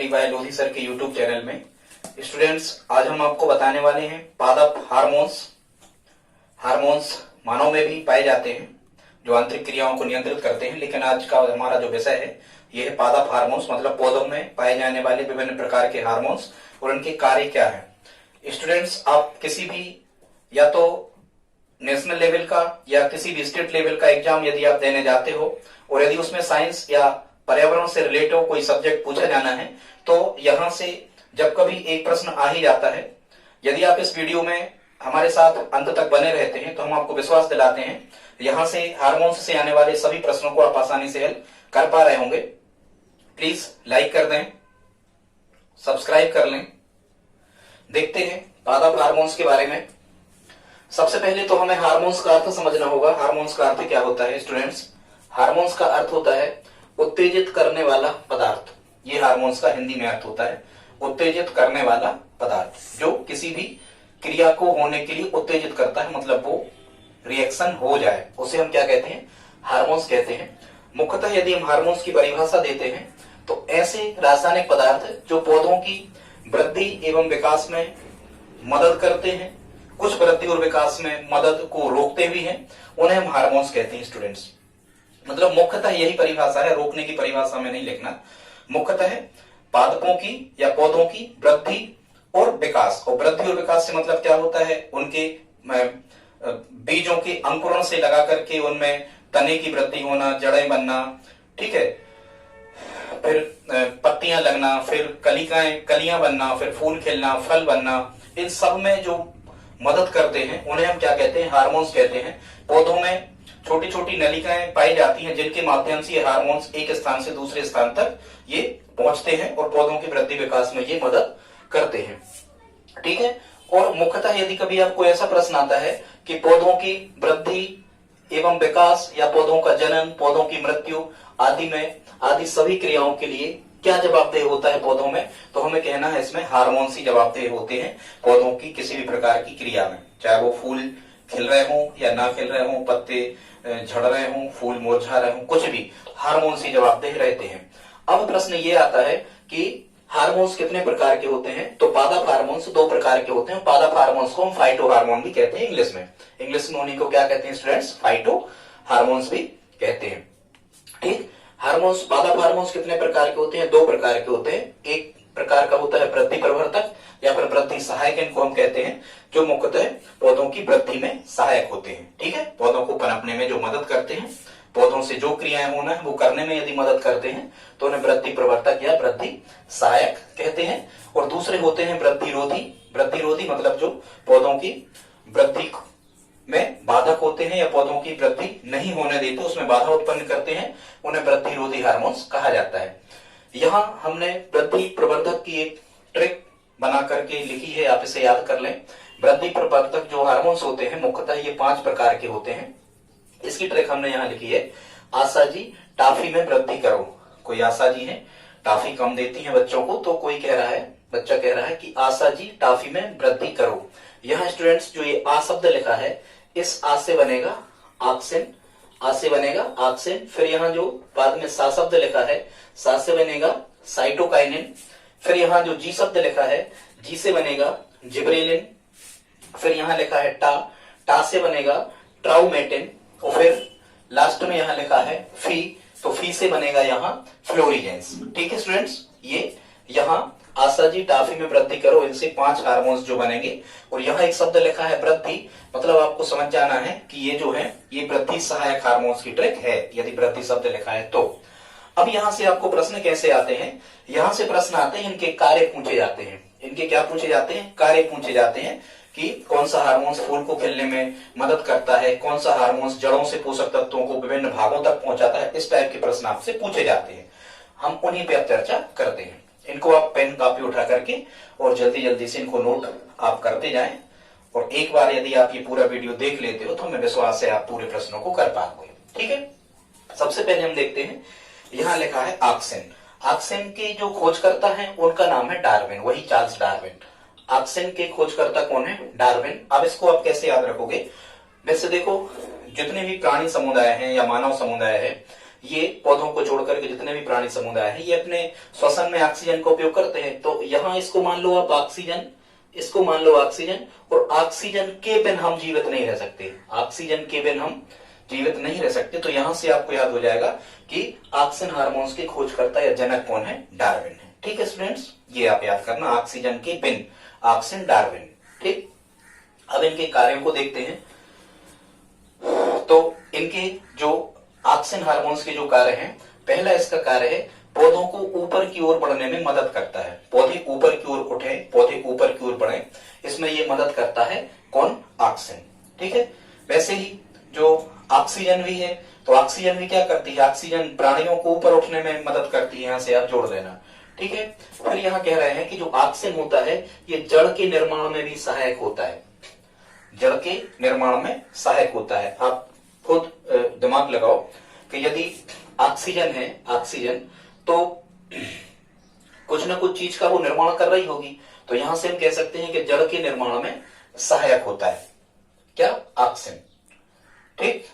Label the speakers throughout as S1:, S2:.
S1: Study bye Lodhi sir के YouTube channel में। Students, आज हम आपको बताने वाले हैं पादप हार्मोन्स। हार्मोन्स मानव में भी पाए जाते हैं जो आंतरिक क्रियाओं को नियंत्रित करते हैं, लेकिन आज का हमारा जो विषय है यह है पादप हार्मोन्स, मतलब पौधों में पाए जाने वाले विभिन्न प्रकार के हार्मोन्स और उनके कार्य क्या है। स्टूडेंट्स, आप किसी भी या तो नेशनल लेवल का या किसी भी स्टेट लेवल का एग्जाम यदि आप देने जाते हो और यदि उसमें साइंस या पर्यावरण से रिलेटेड कोई सब्जेक्ट पूछा जाना है तो यहां से जब कभी एक प्रश्न आ ही जाता है, यदि आप इस वीडियो में हमारे साथ अंत तक बने रहते हैं तो हम आपको विश्वास दिलाते हैं यहां से हार्मोन्स से आने वाले सभी प्रश्नों को आप आसानी से हल कर पा रहे होंगे। प्लीज लाइक कर दें, सब्सक्राइब कर लें। देखते हैं पादप हार्मोन्स के बारे में। सबसे पहले तो हमें हार्मोन्स का अर्थ समझना होगा। हार्मोन्स का अर्थ क्या होता है स्टूडेंट्स? हार्मोन्स का अर्थ होता है उत्तेजित करने वाला पदार्थ। ये हार्मोन्स का हिंदी में अर्थ होता है उत्तेजित करने वाला पदार्थ, जो किसी भी क्रिया को होने के लिए उत्तेजित करता है, मतलब वो रिएक्शन हो जाए, उसे हम क्या कहते हैं? हार्मोन्स कहते हैं। मुख्यतः यदि हम हार्मोन्स की परिभाषा देते हैं तो ऐसे रासायनिक पदार्थ जो पौधों की वृद्धि एवं विकास में मदद करते हैं, कुछ वृद्धि और विकास में मदद को रोकते भी हैं, उन्हें हम हार्मोन्स कहते हैं स्टूडेंट्स। मतलब मुख्यतः यही परिभाषा है, रोकने की परिभाषा में नहीं लिखना। मुख्यतः पादपों की या पौधों की वृद्धि और विकास, और वृद्धि और विकास से मतलब क्या होता है? उनके बीजों के अंकुरण से लगा करके उनमें तने की वृद्धि होना, जड़ें बनना, ठीक है, फिर पत्तियां लगना, फिर कलियां बनना, फिर फूल खिलना, फल बनना, इन सब में जो मदद करते हैं उन्हें हम क्या कहते हैं? हार्मोन्स कहते हैं। पौधों में छोटी छोटी नलिकाएं पाई जाती हैं जिनके माध्यम से ये हार्मोन्स एक स्थान से दूसरे स्थान तक ये पहुंचते हैं और पौधों की वृद्धि विकास में ये मदद करते हैं, ठीक है। और मुख्यतः यदि कभी आपको ऐसा प्रश्न आता है कि पौधों की वृद्धि एवं विकास या पौधों का जनन, पौधों की मृत्यु आदि सभी क्रियाओं के लिए क्या जवाबदेह होता है पौधों में, तो हमें कहना है इसमें हार्मोन्स ही जवाबदेह होते हैं पौधों की किसी भी प्रकार की क्रिया में, चाहे वो फूल खिल रहे हों या ना खिल रहे हों, पत्ते झड़ रहे हों, फूल मुरझा रहे हों, कुछ भी हार्मोन्स ही जवाबदेह रहते हैं। अब प्रश्न ये आता है कि हार्मोन्स कितने प्रकार के होते हैं? तो पादप हार्मोन्स दो प्रकार के होते हैं। पादप हार्मोन्स को हम फाइटो हार्मोन भी कहते हैं इंग्लिश में उन्हीं को क्या कहते हैं स्टूडेंट्स? फाइटो हार्मोन्स भी कहते हैं, ठीक। हार्मोन्स, पादप हार्मोन्स कितने प्रकार के होते हैं? दो प्रकार के होते हैं। एक प्रकार का होता है वृद्धि प्रवर्तक या फिर वृद्धि सहायक, इनको हम कहते हैं, जो मुख्यतः पौधों की वृद्धि में सहायक होते हैं, ठीक है। पौधों को पनपने में जो मदद करते हैं, पौधों से जो क्रियाएं होना है वो करने में यदि मदद करते हैं तो उन्हें वृद्धि प्रवर्तक या वृद्धि सहायक कहते हैं। और दूसरे होते हैं वृद्धि रोधी, मतलब जो पौधों की वृद्धि में बाधक होते हैं या पौधों की वृद्धि नहीं होने देते, उसमें बाधा उत्पन्न करते हैं, उन्हें वृद्धि रोधी हार्मोन्स कहा जाता है। यहाँ हमने वृद्धि प्रवर्धक की एक ट्रिक बना करके लिखी है, आप इसे याद कर लें। वृद्धि प्रवर्धक जो हार्मोन्स होते हैं मुख्यतः ये 5 प्रकार के होते हैं। इसकी ट्रिक हमने यहाँ लिखी है, आशा जी टाफी में वृद्धि करो। कोई आशा जी है, टाफी कम देती है बच्चों को, तो कोई बच्चा कह रहा है कि आशा जी टाफी में वृद्धि करो। यहाँ स्टूडेंट्स जो ये आ शब्द लिखा है, इस आ से बनेगा ऑक्सिन, आ से बनेगा ऑक्सिन। फिर यहाँ जो बाद में सा शब्द लिखा है, सा से बनेगा साइटोकाइनिन। फिर यहाँ जो जी शब्द लिखा है, जी से बनेगा जिब्रेलिन। फिर यहाँ लिखा है टा से बनेगा ट्राउमेटिन। और फिर लास्ट में यहाँ लिखा है फी, तो फी से बनेगा यहाँ फ्लोरिजेंस, ठीक है स्टूडेंट्स। ये यहाँ आशा जी टाफी में वृद्धि करो, इनसे 5 हार्मोन्स जो बनेंगे। और यहाँ एक शब्द लिखा है वृद्धि, मतलब आपको समझ जाना है कि ये जो है ये वृद्धि सहायक हार्मोन्स की ट्रिक है, यदि वृद्धि शब्द लिखा है तो। अब यहाँ से आपको प्रश्न कैसे आते हैं? यहाँ से प्रश्न आते हैं, इनके कार्य पूछे जाते हैं। इनके क्या पूछे जाते हैं? कार्य पूछे जाते हैं कि कौन सा हार्मोन्स फूल को खिलने में मदद करता है, कौन सा हार्मोन्स जड़ों से पोषक तत्वों को विभिन्न भागों तक पहुंचाता है। इस टाइप के प्रश्न आपसे पूछे जाते हैं, हम उन्हीं पे अब चर्चा करते हैं। इनको आप पेन कापी उठा करके और जल्दी से इनको नोट आप करते जाएं, और एक बार यदि आप ये पूरा वीडियो देख लेते हो तो हमें विश्वास है आप पूरे प्रश्नों को कर पाओगे, ठीक है। सबसे पहले हम देखते हैं, यहाँ लिखा है ऑक्सिन। ऑक्सिन के जो खोजकर्ता है उनका नाम है डार्विन, वही चार्ल्स डार्विन। ऑक्सिन के खोजकर्ता कौन है? डार्विन। अब इसको आप कैसे याद रखोगे? वैसे देखो, जितने भी प्राणी समुदाय हैं या मानव समुदाय है, ये पौधों को छोड़कर के जितने भी प्राणी समुदाय है ये अपने श्वसन में ऑक्सीजन का उपयोग करते हैं। तो यहाँ इसको मान लो आप ऑक्सीजन, इसको मान लो ऑक्सीजन, और ऑक्सीजन के बिन हम जीवित नहीं रह सकते, ऑक्सीजन के बिन हम जीवित नहीं रह सकते। तो यहां से आपको याद हो जाएगा कि ऑक्सीजन हार्मोन्स के खोजकर्ता या जनक कौन है? डार्विन है। ठीक है स्टूडेंट्स, ये आप याद करना, ऑक्सीजन के बिन ऑक्सीजन डार्विन। ठीक, अब इनके कार्यों को देखते हैं। तो इनके जो ऑक्सीजन हार्मोन्स के जो कार्य हैं, पहला इसका कार्य है पौधों को ऊपर की ओर बढ़ने में मदद करता है। पौधे ऊपर की ओर उठे, पौधे ऊपर की ओर बढ़े, इसमें ये मदद करता है कौन? ऑक्सीजन। ठीक है, वैसे ही जो ऑक्सीजन भी है, तो ऑक्सीजन भी क्या करती है? ऑक्सीजन प्राणियों को ऊपर उठने में मदद करती है, यहां से आप जोड़ लेना। ठीक है, फिर यहाँ कह रहे हैं कि जो ऑक्सीजन होता है ये जड़ के निर्माण में भी सहायक होता है, जड़ के निर्माण में सहायक होता है। आप खुद दिमाग लगाओ कि यदि ऑक्सीजन है, ऑक्सीजन तो कुछ ना कुछ चीज का वो निर्माण कर रही होगी, तो यहां से हम कह सकते हैं कि जड़ के निर्माण में सहायक होता है क्या? ऑक्सीजन। ठीक,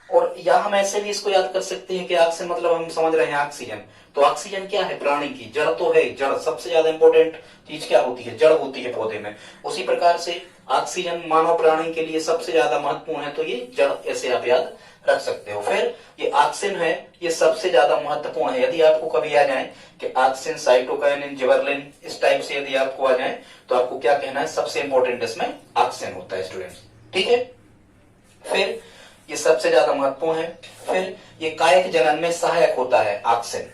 S1: और या हम ऐसे भी इसको याद कर सकते हैं कि ऑक्सीजन मतलब हम समझ रहे हैं ऑक्सीजन, तो ऑक्सीजन क्या है? प्राणी की जड़ तो है, जड़ सबसे ज्यादा इंपॉर्टेंट चीज क्या होती है? जड़ होती है पौधे में। उसी प्रकार से ऑक्सीजन मानव प्राणी के लिए सबसे ज्यादा महत्वपूर्ण है, तो ये जड़, ऐसे आप याद रख सकते हो। फिर ये ऑक्सीजन है, ये सबसे ज्यादा महत्वपूर्ण है। यदि आपको कभी आ जाए कि ऑक्सीजन, साइटोकाइनिन, जिबरेलिन, इस टाइप से यदि आपको आ जाए तो आपको क्या कहना है? सबसे इंपॉर्टेंट इसमें ऑक्सीजन होता है स्टूडेंट्स। ठीक है, फिर ये सबसे ज्यादा महत्वपूर्ण है। फिर ये कायिक जनन में सहायक होता है ऑक्सीजन,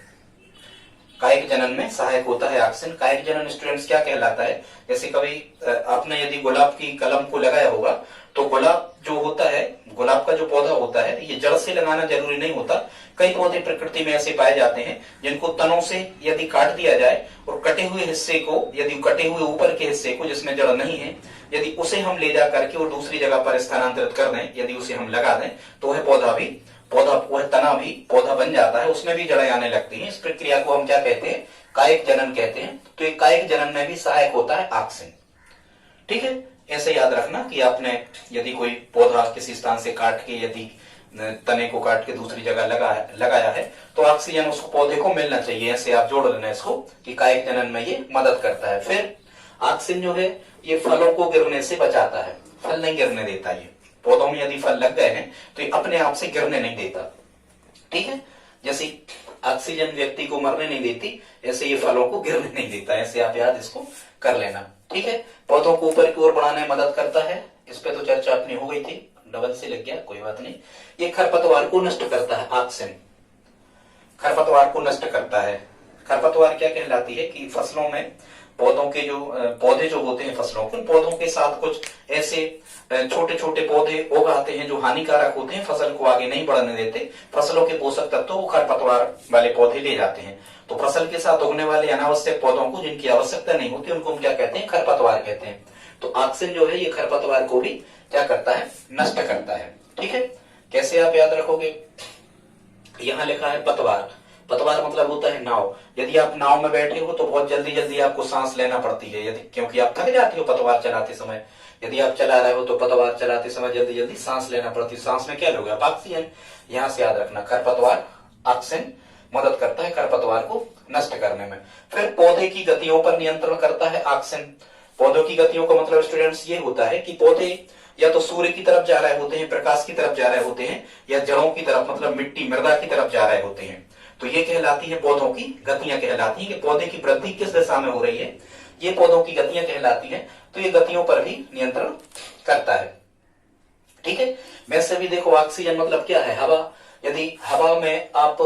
S1: कायिक जनन में सहायक होता है ऑक्सीजन। कायिक जनन स्टूडेंट्स क्या कहलाता है? जैसे कभी आपने यदि गुलाब की कलम को लगाया होगा, तो गुलाब जो होता है, गुलाब का जो पौधा होता है, ये जड़ से लगाना जरूरी नहीं होता। कई पौधे प्रकृति में ऐसे पाए जाते हैं जिनको तनों से यदि काट दिया जाए और कटे हुए हिस्से को, यदि कटे हुए ऊपर के हिस्से को जिसमें जड़ नहीं है, यदि उसे हम ले जा करके और दूसरी जगह पर स्थानांतरित कर दें, यदि उसे हम लगा दें, तो वह पौधा भी, वह तना भी पौधा बन जाता है, उसमें भी जड़ें आने लगती हैं। इस प्रक्रिया को हम क्या कहते हैं? कायिक जनन कहते हैं। तो ये कायिक जनन में भी सहायक होता है ऑक्सीजन। ठीक है, ऐसे याद रखना कि आपने यदि कोई पौधा किसी स्थान से काट के, यदि तने को काट के दूसरी जगह लगाया है, तो ऑक्सीजन उसको पौधे को मिलना चाहिए। ऐसे आप जोड़ लेना इसको कि कायिक जनन में ये मदद करता है। फिर ऑक्सीजन जो है ये फलों को गिरने से बचाता है, फल नहीं गिरने देता। ये पौधों में यदि फल लग गए हैं तो ये अपने आप से गिरने नहीं देता। ठीक है, जैसे ऑक्सीजन व्यक्ति को मरने नहीं देती, ऐसे ये फलों को गिरने नहीं देता। ऐसे आप याद इसको कर लेना। ठीक है, पौधों को ऊपर की ओर बढ़ाने में मदद करता है, इस पे तो चर्चा अपनी हो गई थी, डबल से लग गया, कोई बात नहीं। ये खरपतवार को नष्ट करता है ऑक्सीजन, खरपतवार को नष्ट करता है। खरपतवार क्या कहलाती है कि फसलों में पौधों के जो पौधे जो होते हैं फसलों के, उन पौधों के साथ कुछ ऐसे छोटे छोटे पौधे उगाते हैं जो हानिकारक होते हैं, फसल को आगे नहीं बढ़ने देते, फसलों के पोषक तत्व वो खरपतवार वाले पौधे ले जाते हैं। तो फसल के साथ उगने वाले अनावश्यक पौधों को, जिनकी आवश्यकता नहीं होती, उनको हम क्या कहते हैं? खरपतवार कहते हैं। तो ऑक्सीजन जो है ये खरपतवार को भी क्या करता है? नष्ट करता है। ठीक है, कैसे आप याद रखोगे? यहाँ लिखा है पतवार, पतवार मतलब होता है नाव। यदि आप नाव में बैठे हो तो बहुत जल्दी जल्दी आपको सांस लेना पड़ती है, यदि क्योंकि आप थक जाते हो पतवार चलाते समय। यदि आप चला रहे हो तो पतवार चलाते समय जल्दी जल्दी सांस लेना पड़ती है। सांस में क्या लोगे आप? ऑक्सीजन। यहाँ से याद रखना, खरपतवार ऑक्सीजन मदद करता है खरपतवार को नष्ट करने में। फिर पौधे की गतियों पर नियंत्रण करता है ऑक्सीजन। पौधों की गतियों का मतलब स्टूडेंट्स ये होता है कि पौधे या तो सूर्य की तरफ जा रहे होते हैं, प्रकाश की तरफ जा रहे होते हैं, या जड़ों की तरफ मतलब मिट्टी, मृदा की तरफ जा रहे होते हैं। तो ये कहलाती है पौधों की गतियां कहलाती हैं कि पौधे की वृद्धि किस दिशा में हो रही है, ये पौधों की गतियां कहलाती हैं। तो ये गतियों पर भी नियंत्रण करता है। ठीक है, वैसे भी देखो ऑक्सीजन मतलब क्या है? हवा। यदि हवा में आप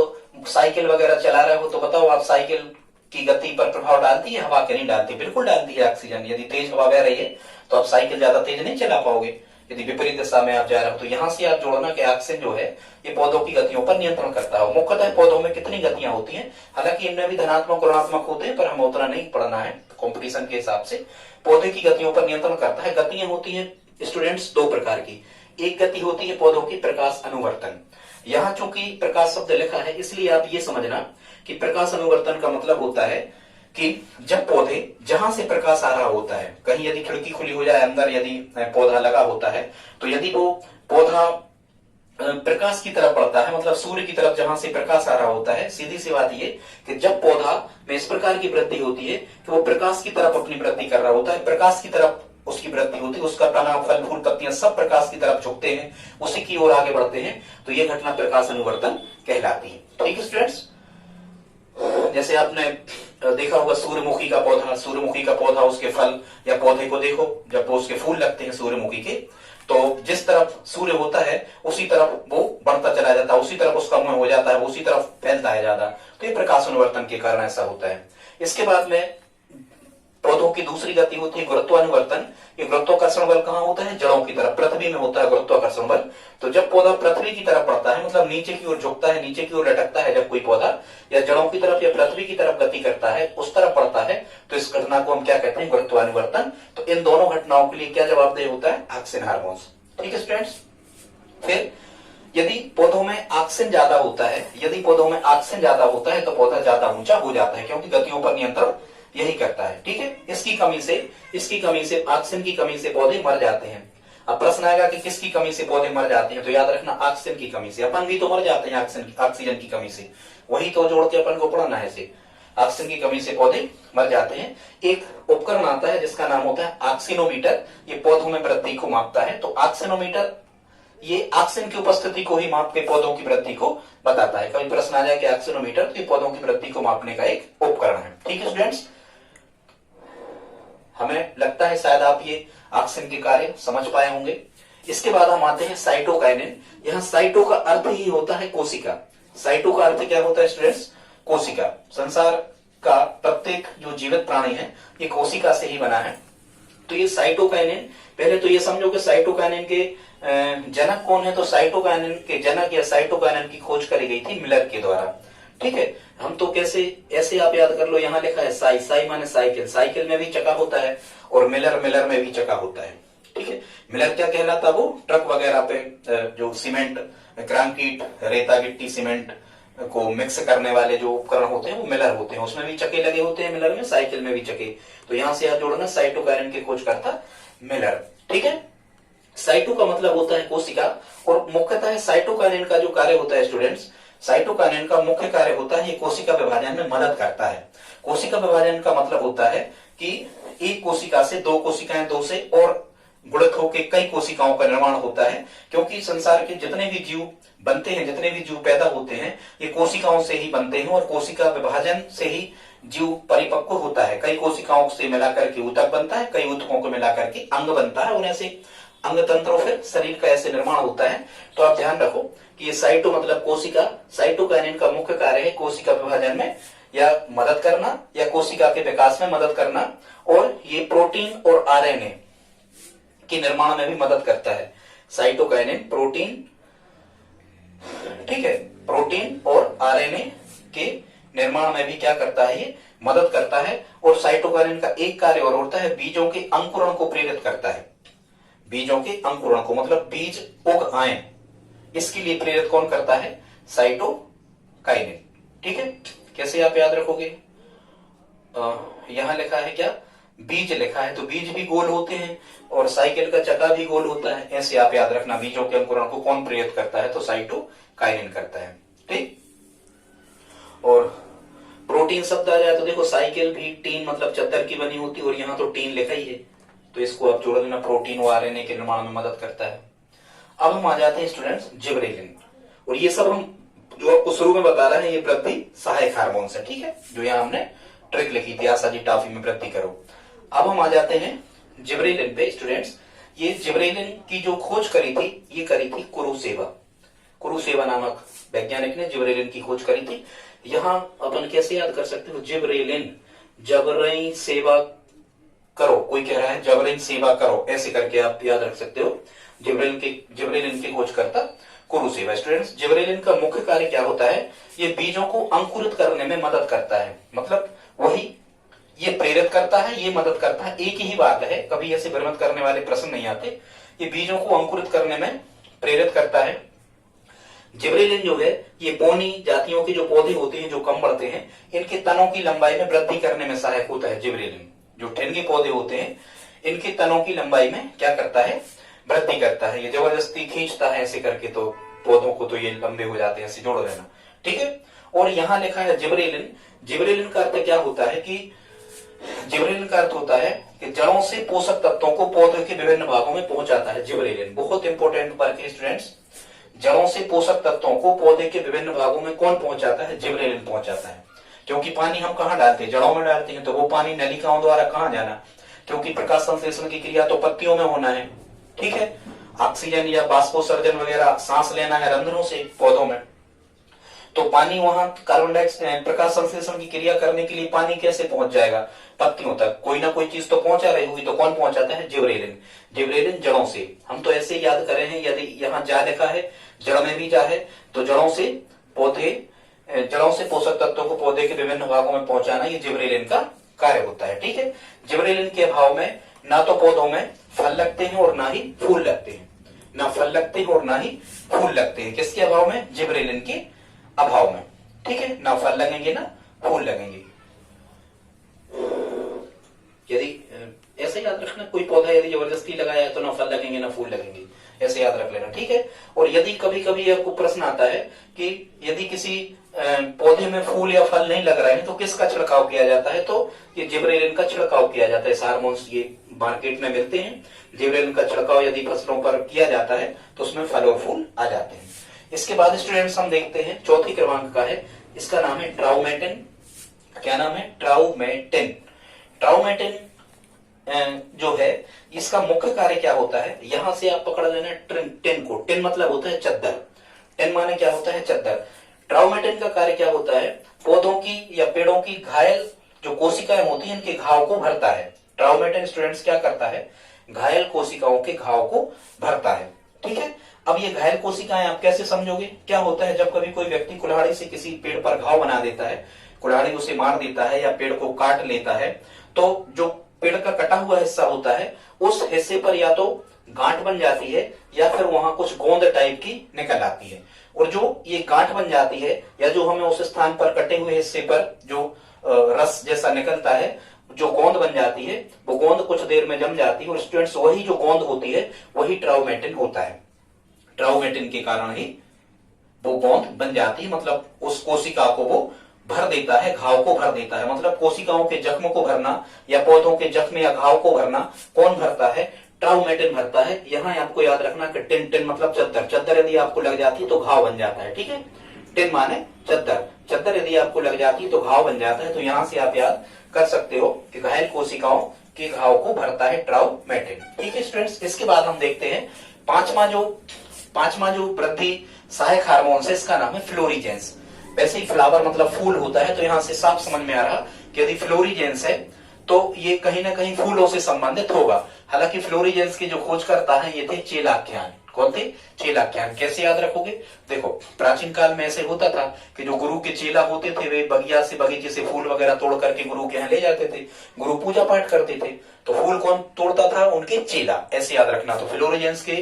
S1: साइकिल वगैरह चला रहे हो तो बताओ, आप साइकिल की गति पर प्रभाव डालती है हवा के? नहीं डालती, बिल्कुल डालती है ऑक्सीजन। यदि तेज हवा बह रही है तो आप साइकिल ज्यादा तेज नहीं चला पाओगे, यदि विपरीत दिशा में आप जा रहे हो। तो यहां से आप जोड़ना कि ऑक्सीजन जो है ये पौधों की गतियों पर नियंत्रण करता है। मुख्यतः पौधों में कितनी गतियां होती हैं, हालांकि इनमें भी धनात्मक ऋणात्मक होते हैं, पर हमें उतना नहीं पढ़ना है कंपटीशन के हिसाब से। पौधे की गतियों पर नियंत्रण करता है। गतियां होती हैं स्टूडेंट्स दो प्रकार की। एक गति होती है पौधों की प्रकाश अनुवर्तन। यहाँ चूंकि प्रकाश शब्द लिखा है इसलिए आप ये समझना कि प्रकाश अनुवर्तन का मतलब होता है कि जब पौधे, जहां से प्रकाश आ रहा होता है, कहीं यदि खिड़की खुली हो जाए, अंदर यदि पौधा लगा होता है, तो यदि वो पौधा प्रकाश की तरफ बढ़ता है, मतलब सूर्य की तरफ जहां से प्रकाश आ रहा होता है। सीधी सी बात ये कि जब पौधा में इस प्रकार की वृद्धि होती है कि वो प्रकाश की तरफ अपनी वृद्धि कर रहा होता है, प्रकाश की तरफ उसकी वृद्धि होती है, उसका तना, फल, फूल, पत्तियां सब प्रकाश की तरफ झुकते हैं, उसी की ओर आगे बढ़ते हैं, तो ये घटना प्रकाश अनुवर्तन कहलाती है। ठीक है स्टूडेंट्स, जैसे आपने देखा होगा सूर्यमुखी का पौधा, सूर्यमुखी का पौधा, उसके फल या पौधे को देखो, जब वो उसके फूल लगते हैं सूर्यमुखी के, तो जिस तरफ सूर्य होता है उसी तरफ वो बढ़ता चला जाता है, उसी तरफ उसका मुंह हो जाता है, उसी तरफ फैलता है ज्यादा। तो ये प्रकाश अनुवर्तन के कारण ऐसा होता है। इसके बाद में पौधों की दूसरी गति होती है गुरुत्वानुवर्तन। ये गुरुत्वाकर्षण बल कहाँ होता है? जड़ों की तरफ, पृथ्वी में होता है गुरुत्वाकर्षण बल। तो जब पौधा पृथ्वी की तरफ बढ़ता है, मतलब नीचे की ओर झुकता है, नीचे की ओर लटकता है, जब कोई पौधा या जड़ों की तरफ या पृथ्वी की तरफ गति करता है, उस तरफ बढ़ता है, तो इस घटना को हम क्या कहते हैं? गुरुत्वानुवर्तन। तो इन दोनों घटनाओं के लिए क्या जवाबदेह होता है? Auxin hormones. ठीक है स्टूडेंट्स, फिर यदि पौधों में ऑक्सीजन ज्यादा होता है, यदि पौधों में ऑक्सीजन ज्यादा होता है तो पौधा ज्यादा ऊंचा हो जाता है, क्योंकि गतियों पर नियंत्रण यही करता है। ठीक है, इसकी कमी से ऑक्सीजन की कमी से पौधे मर जाते हैं। अब प्रश्न आएगा कि किसकी कमी से पौधे मर जाते हैं? तो याद रखना ऑक्सीजन की कमी से। अपन भी तो मर जाते हैं ऑक्सीजन की कमी से, वही तो जोड़ के अपन को पढ़ना है इसे। ऑक्सीजन की कमी से पौधे मर जाते हैं। एक उपकरण आता है जिसका नाम होता है ऑक्सीनोमीटर, ये पौधों में वृद्धि को मापता है। तो ऑक्सीनोमीटर ये ऑक्सीजन की उपस्थिति को ही माप के पौधों की वृद्धि को बताता है। कभी प्रश्न आ जाए कि ऑक्सीनोमीटर, तो ये पौधों की वृद्धि को मापने का एक उपकरण है। ठीक है स्टूडेंट्स, हमें लगता है शायद आप ये ऑक्सीजन के कार्य समझ पाए होंगे। इसके बाद हम आते हैं साइटोकाइनिन। यहाँ साइटो का अर्थ ही होता है कोशिका। साइटो का अर्थ क्या होता है स्टूडेंट्स? कोशिका। संसार का प्रत्येक जो जीवित प्राणी है ये कोशिका से ही बना है। तो ये साइटोकाइनिन, पहले तो ये समझो कि साइटोकाइनिन के जनक कौन है? तो साइटोकाइनिन के जनक या साइटोकाइनिन की खोज करी गई थी मिलर के द्वारा। ठीक है, हम तो कैसे ऐसे आप याद कर लो, यहाँ लिखा है साई, साई माने साइकिल, साइकिल में भी चक्का होता है, और मिलर, मिलर में भी चक्का होता है। ठीक है, मिलर क्या कहलाता? वो ट्रक वगैरह पे जो सीमेंट, ग्रांकीट, रेता, गिट्टी, सीमेंट को मिक्स करने वाले जो उपकरण होते हैं वो मिलर होते हैं, उसमें भी चक्के लगे होते हैं मिलर में, साइकिल में भी चक्के। तो यहां से आप जोड़ना साइटोकाइनिन की खोज करता मिलर। ठीक है, साइटो का मतलब होता है कोशिका, और मुख्यतः साइटोकाइनिन का जो कार्य होता है स्टूडेंट्स, साइटोकाइनिन का मुख्य कार्य होता है ये कोशिका विभाजन में मदद करता है। कोशिका विभाजन का मतलब होता है कि एक कोशिका से दो कोशिकाएं, दो से और गुणित होकर कई कोशिकाओं का निर्माण होता है। क्योंकि संसार के जितने भी जीव बनते हैं, जितने भी जीव पैदा होते हैं, ये कोशिकाओं से ही बनते हैं, और कोशिका विभाजन से ही जीव परिपक्व होता है। कई कोशिकाओं से मिलाकर के ऊतक बनता है, कई ऊतकों को मिलाकर के अंग बनता है, और ऐसे अंग तंत्र, फिर शरीर का ऐसे निर्माण होता है। तो आप ध्यान रखो कि ये साइटो मतलब कोशिका, साइटोकाइनिन का मुख्य कार्य है कोशिका विभाजन में या मदद करना, या कोशिका के विकास में मदद करना, और ये प्रोटीन और आरएनए के निर्माण में भी मदद करता है। साइटोकाइनिन प्रोटीन, ठीक है, प्रोटीन और आरएनए के निर्माण में भी क्या करता है? ये मदद करता है। और साइटोकाइनिन का एक कार्य और होता है, बीजों के अंकुरण को प्रेरित करता है। बीजों के अंकुरण को, मतलब बीज उग आए, इसके लिए प्रेरित कौन करता है? साइटोकाइनिन। ठीक है, कैसे आप याद रखोगे? यहां लिखा है क्या? बीज लिखा है, तो बीज भी गोल होते हैं और साइकिल का चक्का भी गोल होता है। ऐसे आप याद रखना, बीजों के अंकुरण को कौन प्रेरित करता है? तो साइटोकाइनिन करता है। ठीक, और प्रोटीन शब्द आ जाए तो देखो साइकिल भी टीन मतलब चद्दर की बनी होती है, और यहाँ तो टीन लिखा ही है, तो इसको आप जोड़ देना, प्रोटीन और आरएनए के निर्माण में मदद करता है। अब हम आ जाते हैं स्टूडेंट्स जिबरेलिन, और ये सब हम जो आपको शुरू में बता रहे हैं ये वृद्धि सहायक हार्मोन है। ठीक है, जो यहाँ हमने ट्रिक लिखी थी, आशा जी टॉफी में वृद्धि करो। अब हम आ जाते हैं जिबरेलिन पे स्टूडेंट्स। ये जिबरेलिन की जो खोज करी थी, ये करी थी कुरुसेवा। कुरुसेवा नामक वैज्ञानिक ने जिबरेलिन की खोज करी थी। यहाँ अपन कैसे याद कर सकते हो? जिबरेलिन, जबरन सेवा करो, कोई कह रहा है जबरन सेवा करो, ऐसे करके आप याद रख सकते हो। जिबरेलिन की खोज करता कुरुसेवा। स्टूडेंट्स, जिबरेलिन का मुख्य कार्य क्या होता है? ये बीजों को अंकुरित करने में मदद करता है, मतलब वही ये प्रेरित करता है, ये मदद करता है, एक ही बात है, कभी ऐसे भ्रमित करने वाले प्रश्न नहीं आते। ये बीजों को अंकुरित करने में प्रेरित करता है। जिबरेलिन जो है ये बोनी जातियों के जो पौधे होते हैं जो कम बढ़ते हैं, इनके तनों की लंबाई में वृद्धि करने में सहायक होता है। जिबरेलिन जो ठेनगे पौधे होते हैं, इनके तनों की लंबाई में क्या करता है? वृद्धि करता है। ये जबरदस्ती खींचता है ऐसे करके, तो पौधों को तो ये लंबे हो जाते हैं, ऐसे जोड़ देना, ठीक है। और यहाँ लिखा है जिबरेलिन। जिबरेलिन का अर्थ क्या होता है कि जिबरेलिन का अर्थ होता है कि जड़ों से पोषक तत्वों को पौधे के विभिन्न भागों में पहुंचाता है। जिबरेलिन बहुत इंपॉर्टेंट वर्क है स्टूडेंट्स। जड़ों से पोषक तत्वों को पौधे के विभिन्न भागों में कौन पहुंचाता है? जिबरेलिन पहुंचाता है। क्योंकि पानी हम कहाँ डालते हैं? जड़ों में डालते हैं, तो वो पानी नलिकाओं द्वारा कहाँ जाना? क्योंकि प्रकाश संश्लेषण की क्रिया तो पत्तियों में होना है, ठीक है। ऑक्सीजन या बाष्पोत्सर्जन वगैरह सांस लेना है रंध्रों से पौधों में, तो पानी वहां कार्बन डाइऑक्साइड प्रकाश संश्लेषण की क्रिया करने के लिए पानी कैसे पहुंच जाएगा? पत्तियों तक कोई ना कोई चीज तो पहुंचा रही होगी, तो कौन पहुंचाता है? जिबरेलिन। जिबरेलिन जड़ों से, हम तो ऐसे ही याद करें हैं, यदि यहाँ जा लिखा है जड़ में भी जा है, तो जड़ों से पौधे, जड़ों से पोषक तत्वों को पौधे के विभिन्न भागों में पहुंचाना, ये जिबरेलिन का कार्य होता है, ठीक है। जिबरेलिन के अभाव में ना तो पौधों में फल लगते हैं और ना ही फूल लगते हैं, ना फल लगते हैं और ना ही फूल लगते हैं। किसके अभाव में? जिबरेलिन के अभाव में, ठीक है। ना फल लगेंगे ना फूल लगेंगे। यदि ऐसे याद रखना, कोई पौधा यदि जबरदस्ती लगाया है तो ना फल लगेंगे ना फूल लगेंगे, ऐसे याद रख लेना, ठीक है। और यदि कभी कभी आपको प्रश्न आता है कि यदि किसी पौधे में फूल या फल नहीं लग रहे हैं तो किसका छिड़काव किया जाता है? तो ये जिबरेलिन का छिड़काव किया जाता है। हार्मोन्स ये मार्केट में मिलते हैं, जिबरेलिन का छिड़काव यदि फसलों पर किया जाता है तो उसमें फल और फूल आ जाते हैं। इसके बाद स्टूडेंट्स हम देखते हैं चौथी क्रमांक का है, इसका नाम है ट्राउमेटिन। क्या नाम है? ट्राउमेटिन। ट्राउमेटिन जो है, इसका मुख्य कार्य क्या होता है? यहां से आप पकड़ लेना टिन को। टिन मतलब होता है चद्दर। टिन माने क्या होता है? चद्दर। ट्राउमेटिन का कार्य क्या होता है? पौधों की या पेड़ों की घायल जो कोशिकाएं होती हैं, इनके घाव को भरता है। ट्राउमेटिन स्टूडेंट्स क्या करता है? घायल कोशिकाओं के घाव को भरता है, ठीक है। अब ये घायल कोशिकाएं आप कैसे समझोगे? क्या होता है, जब कभी कोई व्यक्ति कुल्हाड़ी से किसी पेड़ पर घाव बना देता है, कुल्हाड़ी उसे मार देता है या पेड़ को काट लेता है, तो जो पेड़ का कटा हुआ हिस्सा होता है, उस हिस्से पर या तो गांठ बन जाती है या फिर वहां कुछ गोंद टाइप की निकल आती है। और जो ये गांठ बन जाती है या जो हमें उस स्थान पर कटे हुए हिस्से पर जो रस जैसा निकलता है, जो गोंद बन जाती है, वो गोंद कुछ देर में जम जाती है। और स्टूडेंट्स वही जो गोंद होती है वही ट्राउमेटिन होता है। ट्राउमेटिन के कारण ही वो गोंद बन जाती है, मतलब उस कोशिका को वो भर देता है, घाव को भर देता है। मतलब कोशिकाओं के जख्म को भरना या पौधों के जख्म या घाव को भरना कौन भरता है? ट्राउमेटिन भरता है। यहाँ आपको याद रखना कि टिन, टिन मतलब चद्दर। चद्दर यदि आपको लग जाती है तो घाव बन जाता है, ठीक है। टिन माने चद्दर। चद्दर यदि आपको लग जाती है तो घाव बन जाता है। तो यहां से आप याद कर सकते हो कि घायल कोशिकाओं के घाव को भरता है ट्राउमेटिन, ठीक है स्टूडेंट्स। इसके बाद हम देखते हैं पांचवा जो वृद्धि सहायक हार्मोन है, इसका नाम है फ्लोरीजेंस। वैसे ही फ्लावर मतलब फूल होता है, तो यहां से साफ समझ में आ रहा कि यदि फ्लोरीजेंस है तो ये कहीं ना कहीं फूलों से संबंधित होगा। हालांकि फ्लोरीजेंस की जो खोज करता है ये थे चेलाख्यान। कौन थे? चेलाख्यान। कैसे याद रखोगे? देखो, प्राचीन काल में ऐसे होता था कि जो गुरु के चेला होते थे वे बगीचे से फूल वगैरह तोड़ करके गुरु के यहाँ ले जाते थे। गुरु पूजा पाठ करते थे, तो फूल कौन तोड़ता था? उनके चेला। ऐसे याद रखना। तो फ्लोरीजेंस के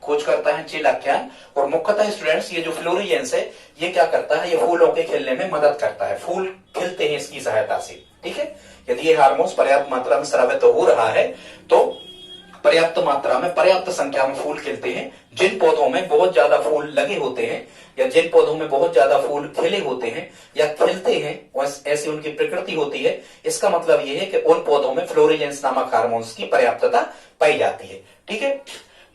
S1: खोज करता है चेलाख्यान। और मुख्यतः स्टूडेंट्स ये जो फ्लोरीजेंस है ये क्या करता है? ये फूलों के खिलने में मदद करता है। फूल खिलते हैं इसकी सहायता से, ठीक है। यदि ये हार्मोन्स पर्याप्त मात्रा में स्रावित हो रहा है तो पर्याप्त मात्रा में, पर्याप्त संख्या में फूल खिलते हैं। जिन पौधों में बहुत ज्यादा फूल लगे होते हैं या जिन पौधों में बहुत ज्यादा फूल खिले होते हैं या खिलते हैं, ऐसी उनकी प्रकृति होती है, इसका मतलब यह है कि उन पौधों में फ्लोरीजेंस नामक हार्मोन्स की पर्याप्तता पाई जाती है, ठीक है।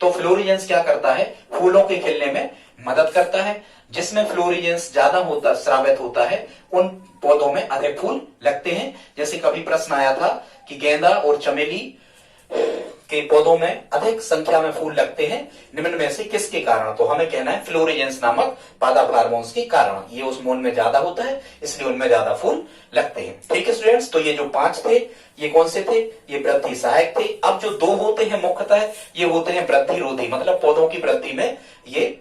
S1: तो फ्लोरीजेंस क्या करता है? फूलों के खिलने में मदद करता है। जिसमें फ्लोरीजेंस ज्यादा होता, स्रावित होता है, उन पौधों में अधिक फूल लगते हैं। जैसे कभी प्रश्न आया था कि गेंदा और चमेली के पौधों में अधिक संख्या में फूल लगते हैं, निम्न में से किसके कारण? तो हमें कहना है फ्लोरीजेंस नामक पादप हार्मोन्स के कारण। ये उस मोन में ज्यादा होता है, इसलिए उनमें ज्यादा फूल लगते हैं, ठीक है स्टूडेंट्स। तो ये जो 5 थे ये कौन से थे? ये वृद्धि सहायक थे। अब जो 2 होते हैं मुख्यतः ये होते हैं वृद्धि रोधी, मतलब पौधों की वृद्धि में ये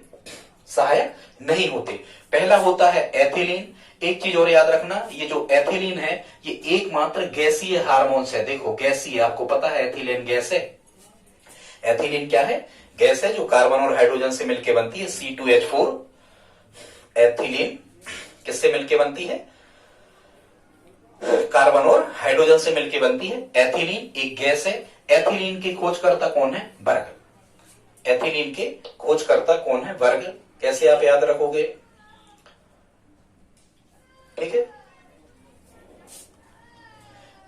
S1: सहायक नहीं होते। पहला होता है एथिलीन। एक चीज और याद रखना, ये जो एथिलीन है ये एकमात्र गैसीय हार्मोन्स है। देखो गैसीय, आपको पता है एथिलीन गैस है। एथिलीन क्या है? गैस है जो कार्बन और हाइड्रोजन से मिलकर बनती है, C2H4। एथिलीन किससे मिलकर बनती है? कार्बन और हाइड्रोजन से मिलकर बनती है। एथिलीन एक गैस है। एथिलीन की खोजकर्ता कौन है? बर्ग। एथिलीन के खोजकर्ता कौन है? वर्ग। कैसे आप याद रखोगे? ठीक है,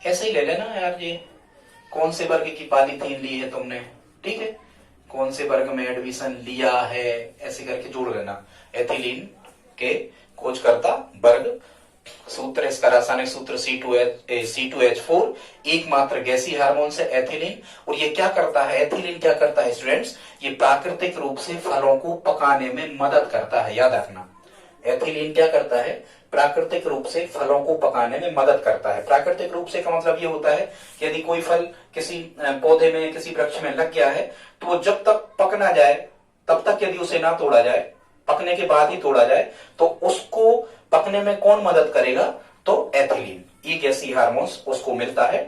S1: ऐसे ही ले लेना यार, ये कौन से वर्ग की पॉलीथीन ली है तुमने, ठीक है, कौन से वर्ग में एडमिशन लिया है, ऐसे करके जोड़ लेना। एथिलीन के खोजकर्ता वर्ग, सूत्र इसका रासायनिक सूत्र C2H4, एकमात्र गैसीय हार्मोन से एथिलीन। और ये क्या करता है? एथिलीन क्या करता है स्टूडेंट्स? ये प्राकृतिक रूप से फलों को पकाने में मदद करता है, याद रखना। एथिलीन क्या करता है? प्राकृतिक रूप से फलों को पकाने में मदद करता है। प्राकृतिक रूप से का मतलब ये होता है कि यदि कोई फल किसी पौधे में, किसी वृक्ष में लग गया है, तो वो जब तक पक ना जाए तब तक यदि उसे ना तोड़ा जाए, पकने के बाद ही तोड़ा जाए, तो उसको पकने में कौन मदद करेगा? तो एथिलीन। ये गैसीय हार्मोन्स उसको मिलता है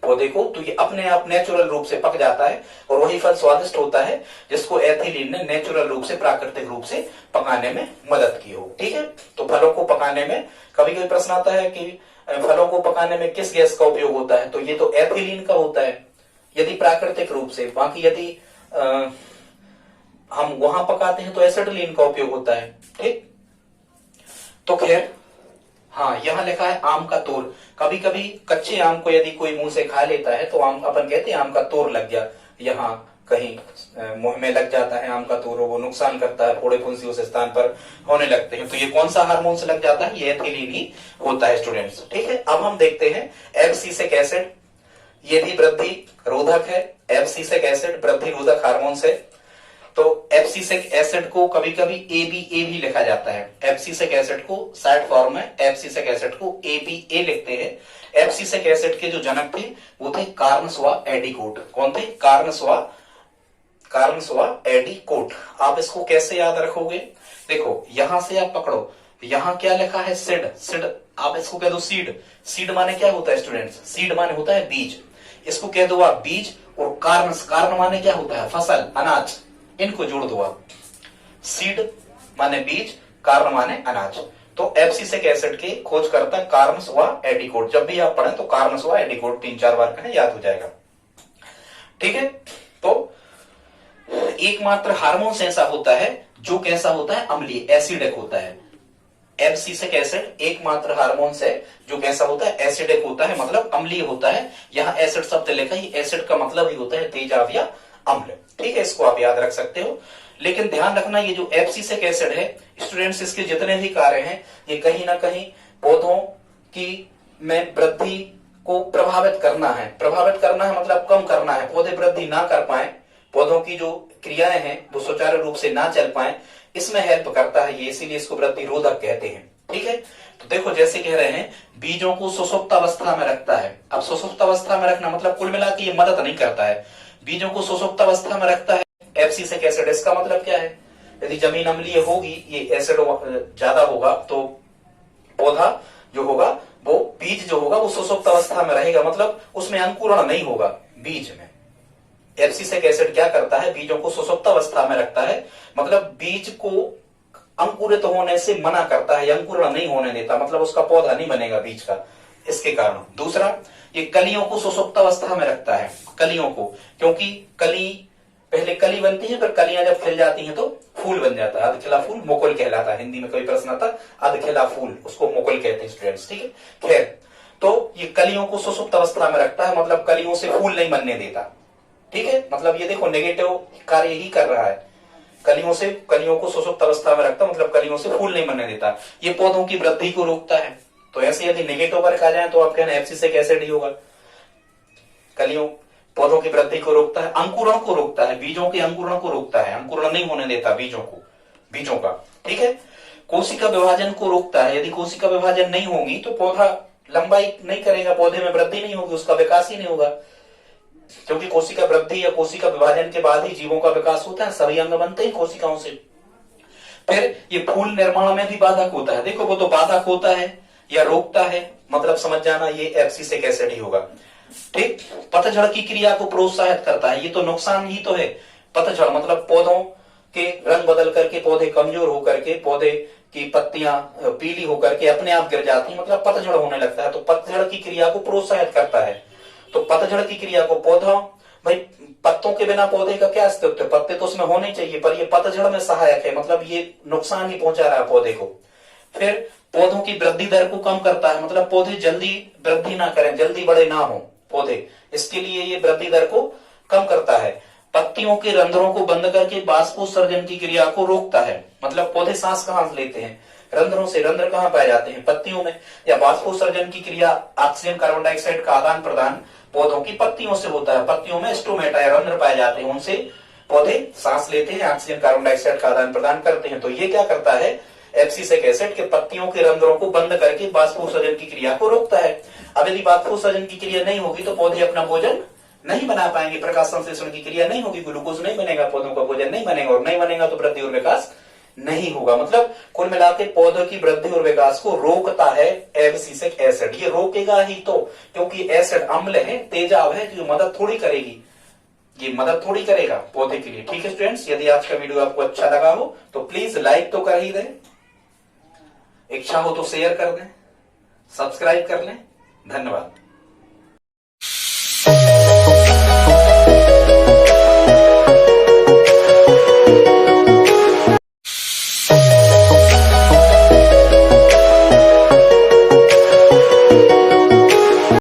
S1: पौधे को, तो ये अपने आप नेचुरल रूप से पक जाता है और वही फल स्वादिष्ट होता है जिसको एथिलीन ने नेचुरल रूप से, प्राकृतिक रूप से पकाने में मदद की हो। ठीक है, तो फलों को पकाने में कभी कभी प्रश्न आता है कि फलों को पकाने में किस गैस का उपयोग होता है, तो ये तो एथिलीन का होता है यदि प्राकृतिक रूप से। बाकी यदि हम वहां पकाते हैं तो एसिटिलीन का उपयोग होता है। ठीक, तो खैर, हाँ, यहां लिखा है आम का तोर। कभी कभी कच्चे आम को यदि कोई मुंह से खा लेता है तो आम, अपन कहते हैं आम का तोर लग गया, यहाँ कहीं मुंह में लग जाता है आम का तोर, वो नुकसान करता है, फोड़े फुंसी उस स्थान पर होने लगते हैं। तो ये कौन सा हार्मोन से लग जाता है? ये एथिलीन ही होता है स्टूडेंट्स। ठीक है, अब हम देखते हैं एब्सिसिक एसिड, ये भी वृद्धि रोधक है। एब्सिसिक एसिड वृद्धि रोधक हार्मोन से। तो एब्सिसिक एसिड को कभी कभी ए भी लिखा जाता है। एब्सिसिक एसिड को शॉर्ट फॉर्म में एब्सिसिक एसिड को ए लिखते हैं। एब्सिसिक एसिड के जो जनक थे वो थे कार्नस्वा एडिकोट। कौन थे? कार्नस्वा एडिकोट। आप इसको कैसे याद रखोगे? देखो, यहां से आप पकड़ो, यहां क्या लिखा है? सिड। आप इसको कह दो सीड। सीड माने क्या होता है स्टूडेंट्स? सीड माने होता है बीज। इसको कह दो आप बीज। और कारण माने क्या होता है? फसल, अनाज। इनको जोड़ दो आप। सीड माने बीज, कारण माने अनाज। तो एब्सिसिक एसिड के खोजकर्ता कार्नस्वा एडिकोट। जब भी आप पढ़ें तो कार्नस्वा एडिकोट 3-4 बार कहें, याद हो जाएगा। ठीक है, तो एकमात्र हार्मोन ऐसा होता है जो कैसा होता है? अम्लीय, एसिडिक होता है। एब्सिसिक एसिड एकमात्र हार्मोन है जो कैसा होता है? एसिडिक होता है, मतलब अम्लीय होता है। यहां एसिड शब्द लिखा है, एसिड का मतलब ही होता है तेजाब या अम्ल। ठीक है, इसको आप याद रख सकते हो। लेकिन ध्यान रखना, ये जो एब्सिसिक एसिड है स्टूडेंट्स, इसके जितने भी कार्य हैं ये कहीं ना कहीं पौधों की में वृद्धि को प्रभावित करना है। प्रभावित करना है मतलब कम करना है, पौधे वृद्धि ना कर पाए, पौधों की जो क्रियाएं हैं वो सुचारू रूप से ना चल पाए, इसमें हेल्प करता है ये, इसीलिए इसको वृद्धि रोधक कहते हैं। ठीक है, तो देखो जैसे कह रहे हैं बीजों को सुषुप्त अवस्था में रखता है। अब सुषुप्त अवस्था में रखना मतलब कुल मिला के ये मदद नहीं करता है, बीजों को सुषुप्त अवस्था में रखता है एब्सिसिक एसिड। इसका मतलब क्या है? यदि जमीन अम्लीय होगी, ये एसिड ज्यादा होगा, तो पौधा जो होगा वो, बीज जो होगा वो सुषुप्त अवस्था में रहेगा, मतलब उसमें अंकुरण नहीं होगा बीज में। एब्सिसिक एसिड क्या करता है? बीजों को सुषुप्त अवस्था में रखता है, मतलब बीज को अंकुरित होने से मना करता है, अंकुरण नहीं होने देता, मतलब उसका पौधा नहीं बनेगा बीज का, इसके कारण। दूसरा, ये कलियों को सुषुप्त अवस्था में रखता है, कलियों को, क्योंकि कली, पहले कली बनती है, फिर कलियां जब खिल जाती हैं तो फूल बन जाता है। अधखिला फूल मुकुल कहलाता है। हिंदी में कभी प्रश्न आता, अधखिला फूल, उसको मुकुल कहते हैं स्टूडेंट्स। ठीक है, खैर, तो ये कलियों को सुषुप्त अवस्था में रखता है, मतलब कलियों से फूल नहीं बनने देता। ठीक है, मतलब ये देखो नेगेटिव कार्य ही कर रहा है, कलियों को सुषुप्त अवस्था में रखता, मतलब कलियों से फूल नहीं बनने देता। ये पौधों की वृद्धि को रोकता है। तो ऐसे यदि नेगेटिव वर्ग आ जाए तो आप कहना एब्सिसिक एसिड ही होगा। कलियों, पौधों की वृद्धि को रोकता है, अंकुरण को रोकता है, बीजों के अंकुरण को रोकता है, अंकुरण नहीं होने देता बीजों का। ठीक है, कोशिका विभाजन को रोकता है। यदि कोशिका विभाजन नहीं होगी तो पौधा लंबाई नहीं करेगा, पौधे में वृद्धि नहीं होगी, उसका विकास ही नहीं होगा, क्योंकि कोशिका वृद्धि या कोशिका विभाजन के बाद ही जीवों का विकास होता है, सभी अंग बनते हैं कोशिकाओं से। फिर ये फूल निर्माण में भी बाधक होता है। देखो, वो तो बाधक होता है या रोकता है, मतलब समझ जाना ये एब्सिसिक एसिड ही होगा। ठीक, पतझड़ की क्रिया को प्रोत्साहित करता है, ये तो नुकसान ही तो है। पतझड़ मतलब पौधों के रंग बदल करके, पौधे कमजोर होकर के, पौधे की पत्तियां पीली होकर के अपने आप गिर जाती है, मतलब पतझड़ होने लगता है। तो पतझड़ की क्रिया को प्रोत्साहित करता है। तो पतझड़ की क्रिया को पौधों भाई पत्तों के बिना पौधे का क्या अस्तित्व है? पत्ते तो उसमें होने चाहिए, पर ये पतझड़ में सहायक है, मतलब ये नुकसान ही पहुंचा रहा है पौधे को। फिर पौधों की वृद्धि दर को कम करता है, मतलब पौधे जल्दी वृद्धि ना करें, जल्दी बड़े ना हो पौधे, इसके लिए ये वृद्धि दर को कम करता है। पत्तियों के रंध्रों को बंद करके बाष्पोत्सर्जन की क्रिया को रोकता है, मतलब पौधे सांस कहां से लेते हैं? रंध्रों से। रंध्र कहां पाए जाते हैं? पत्तियों में। या बाष्पोत्सर्जन की क्रिया, ऑक्सीजन कार्बन डाइऑक्साइड का आदान प्रदान पौधों की पत्तियों से होता है। पत्तियों में स्टोमेटा या रंध्र पाए जाते हैं, उनसे पौधे सांस लेते हैं, ऑक्सीजन कार्बन डाइऑक्साइड का आदान प्रदान करते हैं। तो ये क्या करता है? एब्सिसिक एसिड के पत्तियों के रंध्रों को बंद करके बाष्पोत्सर्जन की क्रिया को रोकता है। अब यदि बाष्पोत्सर्जन की क्रिया नहीं होगी तो पौधे अपना भोजन नहीं बना पाएंगे, प्रकाश संश्लेषण की क्रिया नहीं होगी, ग्लूकोज नहीं बनेगा, पौधों का भोजन नहीं बनेगा, और नहीं बनेगा तो वृद्धि और विकास नहीं होगा। मतलब कुल मिलाकर पौधों की वृद्धि और विकास को रोकता है एब्सिसिक एसिड। ये रोकेगा ही तो, क्योंकि एसिड अम्ल है, तेजाब है, तो मदद थोड़ी करेगी, ये मदद थोड़ी करेगा पौधे के लिए। ठीक है स्टूडेंट्स, यदि आज का वीडियो आपको अच्छा लगा हो तो प्लीज लाइक तो कर ही दें, इच्छा हो तो शेयर कर दें, सब्सक्राइब कर लें। धन्यवाद।